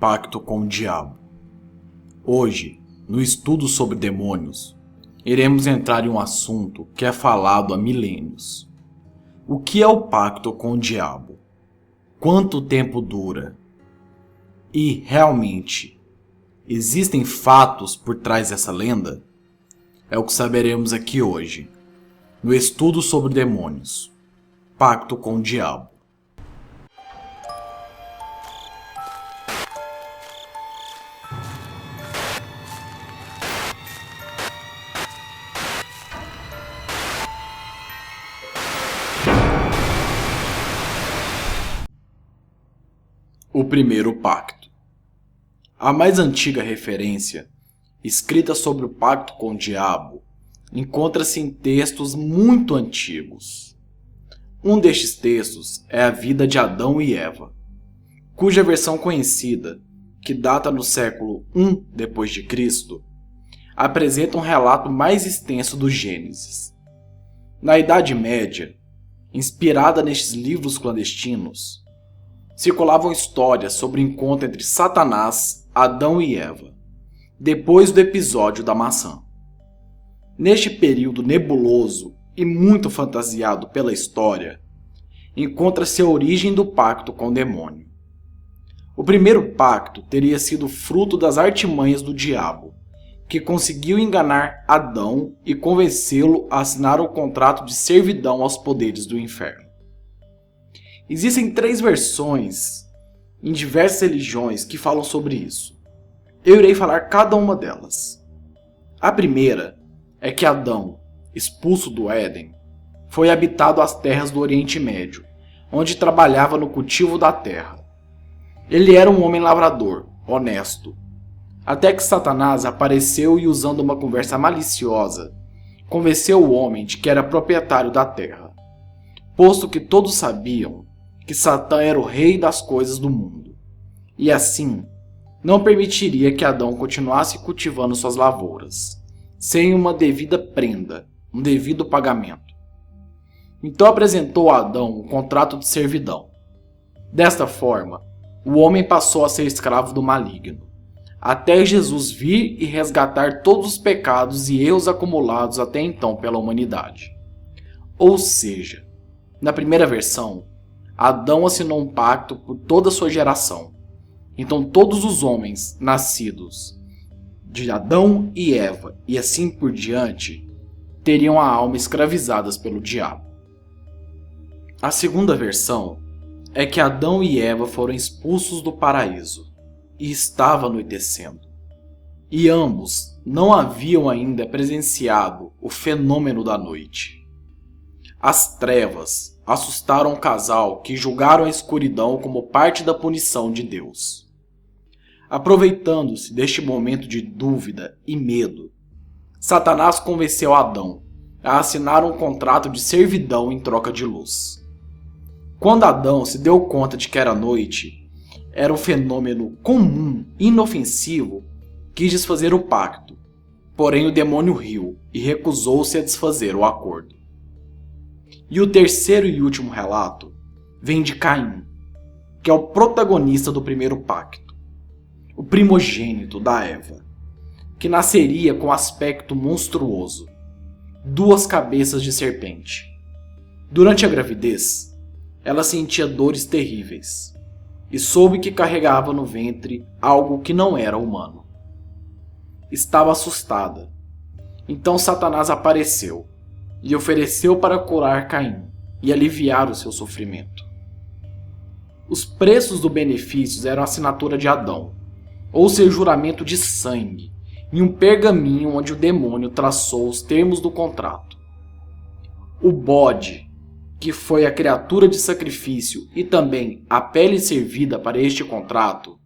pacto com o diabo. Hoje, no estudo sobre demônios, iremos entrar em um assunto que é falado há milênios. O que é o pacto com o diabo? Quanto tempo dura? E, realmente, existem fatos por trás dessa lenda? É o que saberemos aqui hoje, no estudo sobre demônios. Pacto com o diabo. O primeiro pacto. A mais antiga referência, escrita sobre o pacto com o diabo, encontra-se em textos muito antigos. Um destes textos é a vida de Adão e Eva, cuja versão conhecida, que data no século I d.C., apresenta um relato mais extenso do Gênesis. Na Idade Média, inspirada nestes livros clandestinos, circulavam histórias sobre o encontro entre Satanás, Adão e Eva, depois do episódio da maçã. Neste período nebuloso e muito fantasiado pela história, encontra-se a origem do pacto com o demônio. O primeiro pacto teria sido fruto das artimanhas do diabo, que conseguiu enganar Adão e convencê-lo a assinar um contrato de servidão aos poderes do inferno. Existem 3 versões em diversas religiões que falam sobre isso. Eu irei falar cada uma delas. A primeira é que Adão, expulso do Éden, foi habitado às terras do Oriente Médio, onde trabalhava no cultivo da terra. Ele era um homem lavrador, honesto, até que Satanás apareceu e, usando uma conversa maliciosa, convenceu o homem de que era proprietário da terra, posto que todos sabiam que Satã era o rei das coisas do mundo, e assim não permitiria que Adão continuasse cultivando suas lavouras, sem uma devida prenda, um devido pagamento. Então apresentou a Adão um contrato de servidão. Desta forma, o homem passou a ser escravo do maligno, até Jesus vir e resgatar todos os pecados e erros acumulados até então pela humanidade. Ou seja, na primeira versão, Adão assinou um pacto por toda a sua geração. Então todos os homens nascidos de Adão e Eva e assim por diante teriam a alma escravizadas pelo diabo. A segunda versão é que Adão e Eva foram expulsos do paraíso e estava anoitecendo. E ambos não haviam ainda presenciado o fenômeno da noite. As trevas assustaram o casal que julgaram a escuridão como parte da punição de Deus. Aproveitando-se deste momento de dúvida e medo, Satanás convenceu Adão a assinar um contrato de servidão em troca de luz. Quando Adão se deu conta de que era noite, era um fenômeno comum, inofensivo, quis desfazer o pacto, porém o demônio riu e recusou-se a desfazer o acordo. E o terceiro e último relato vem de Caim, que é o protagonista do primeiro pacto, o primogênito da Eva, que nasceria com aspecto monstruoso, 2 cabeças de serpente. Durante a gravidez, ela sentia dores terríveis e soube que carregava no ventre algo que não era humano. Estava assustada. Então Satanás apareceu e ofereceu para curar Caim e aliviar o seu sofrimento. Os preços do benefício eram a assinatura de Adão, ou seu juramento de sangue, em um pergaminho onde o demônio traçou os termos do contrato. O bode, que foi a criatura de sacrifício e também a pele servida para este contrato,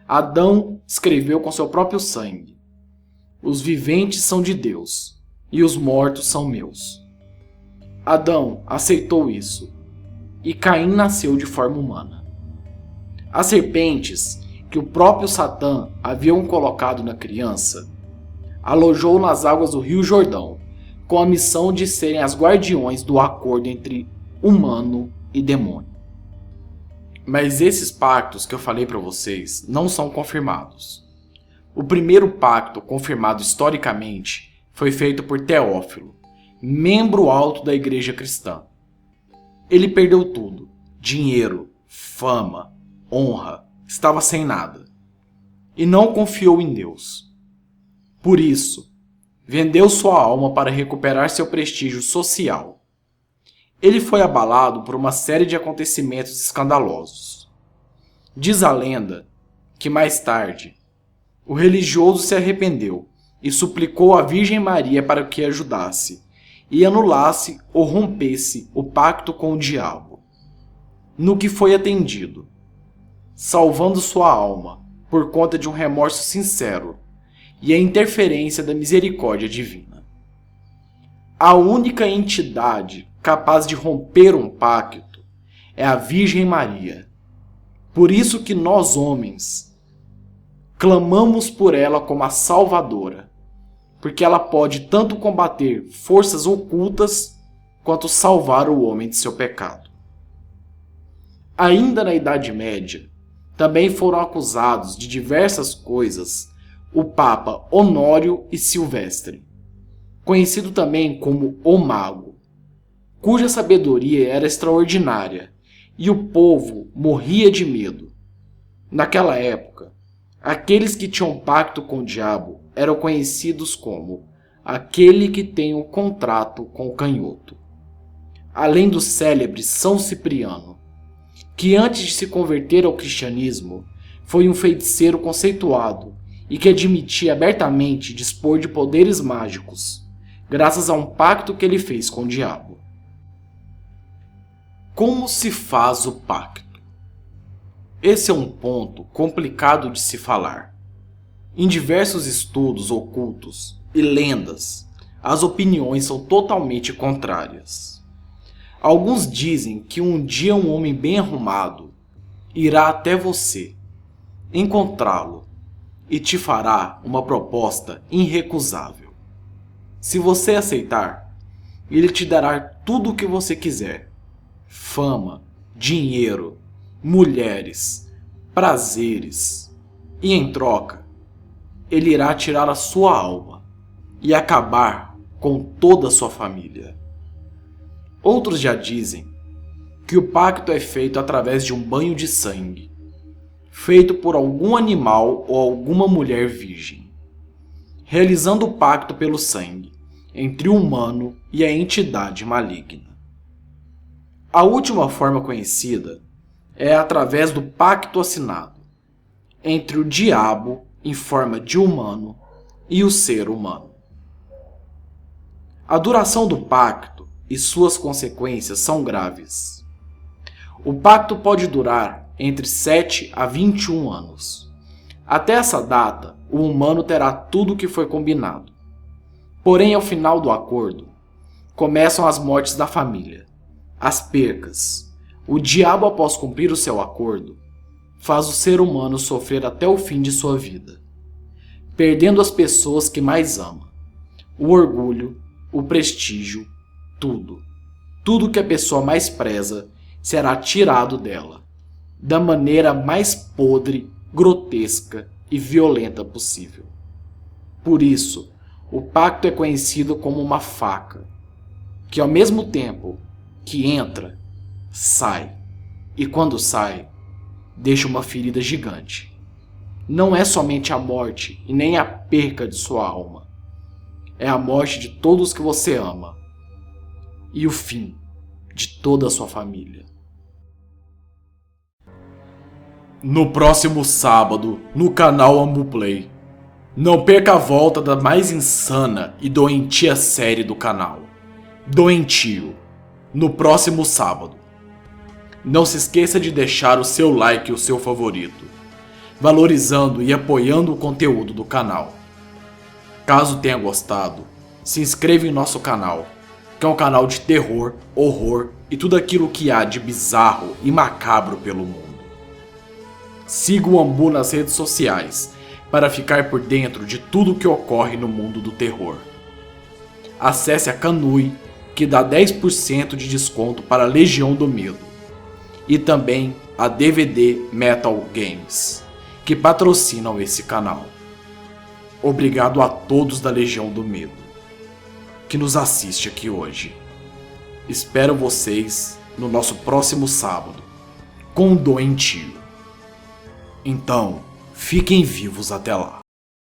Adão escreveu com seu próprio sangue: os viventes são de Deus e os mortos são meus. Adão aceitou isso, e Caim nasceu de forma humana. As serpentes que o próprio Satã haviam colocado na criança, alojou nas águas do Rio Jordão, com a missão de serem as guardiões do acordo entre humano e demônio. Mas esses pactos que eu falei para vocês não são confirmados. O primeiro pacto confirmado historicamente foi feito por Teófilo, membro alto da igreja cristã. Ele perdeu tudo: dinheiro, fama, honra, estava sem nada. E não confiou em Deus. Por isso, vendeu sua alma para recuperar seu prestígio social. Ele foi abalado por uma série de acontecimentos escandalosos. Diz a lenda que mais tarde, o religioso se arrependeu e suplicou à Virgem Maria para que ajudasse e anulasse ou rompesse o pacto com o diabo. No que foi atendido, salvando sua alma por conta de um remorso sincero e a interferência da misericórdia divina. A única entidade capaz de romper um pacto é a Virgem Maria. Por isso que nós, homens, clamamos por ela como a Salvadora, porque ela pode tanto combater forças ocultas quanto salvar o homem de seu pecado. Ainda na Idade Média, também foram acusados de diversas coisas o Papa Honório e Silvestre, conhecido também como o Mago, cuja sabedoria era extraordinária e o povo morria de medo. Naquela época, aqueles que tinham pacto com o diabo eram conhecidos como aquele que tem um contrato com o canhoto. Além do célebre São Cipriano, que antes de se converter ao cristianismo, foi um feiticeiro conceituado e que admitia abertamente dispor de poderes mágicos, graças a um pacto que ele fez com o diabo. Como se faz o pacto? Esse é um ponto complicado de se falar. Em diversos estudos ocultos e lendas, as opiniões são totalmente contrárias. Alguns dizem que um dia um homem bem arrumado irá até você, encontrá-lo e te fará uma proposta irrecusável. Se você aceitar, ele te dará tudo o que você quiser: fama, dinheiro, mulheres, prazeres. E em troca, ele irá tirar a sua alma e acabar com toda a sua família. Outros já dizem que o pacto é feito através de um banho de sangue, feito por algum animal ou alguma mulher virgem, realizando o pacto pelo sangue entre o humano e a entidade maligna. A última forma conhecida é através do pacto assinado entre o diabo em forma de humano e o ser humano. A duração do pacto e suas consequências são graves. O pacto pode durar entre 7 a 21 anos. Até essa data, o humano terá tudo o que foi combinado. Porém, ao final do acordo, começam as mortes da família, as percas. O diabo, após cumprir o seu acordo, faz o ser humano sofrer até o fim de sua vida, perdendo as pessoas que mais ama, o orgulho, o prestígio, tudo. Tudo que a pessoa mais preza será tirado dela, da maneira mais podre, grotesca e violenta possível. Por isso, o pacto é conhecido como uma faca, que ao mesmo tempo que entra, sai, e quando sai, deixa uma ferida gigante. Não é somente a morte e nem a perca de sua alma, é a morte de todos que você ama e o fim de toda a sua família. No próximo sábado, no canal Ambuplay, não perca a volta da mais insana e doentia série do canal, Doentio, no próximo sábado. Não se esqueça de deixar o seu like e o seu favorito, valorizando e apoiando o conteúdo do canal. Caso tenha gostado, se inscreva em nosso canal, que é um canal de terror, horror e tudo aquilo que há de bizarro e macabro pelo mundo. Siga o Ambu nas redes sociais para ficar por dentro de tudo que ocorre no mundo do terror. Acesse a Kanui, que dá 10% de desconto para a Legião do Medo. e também a DVD Metal Games, que patrocinam esse canal. Obrigado a todos da Legião do Medo que nos assiste aqui hoje. Espero vocês no nosso próximo sábado com o Doentio. Então, fiquem vivos até lá.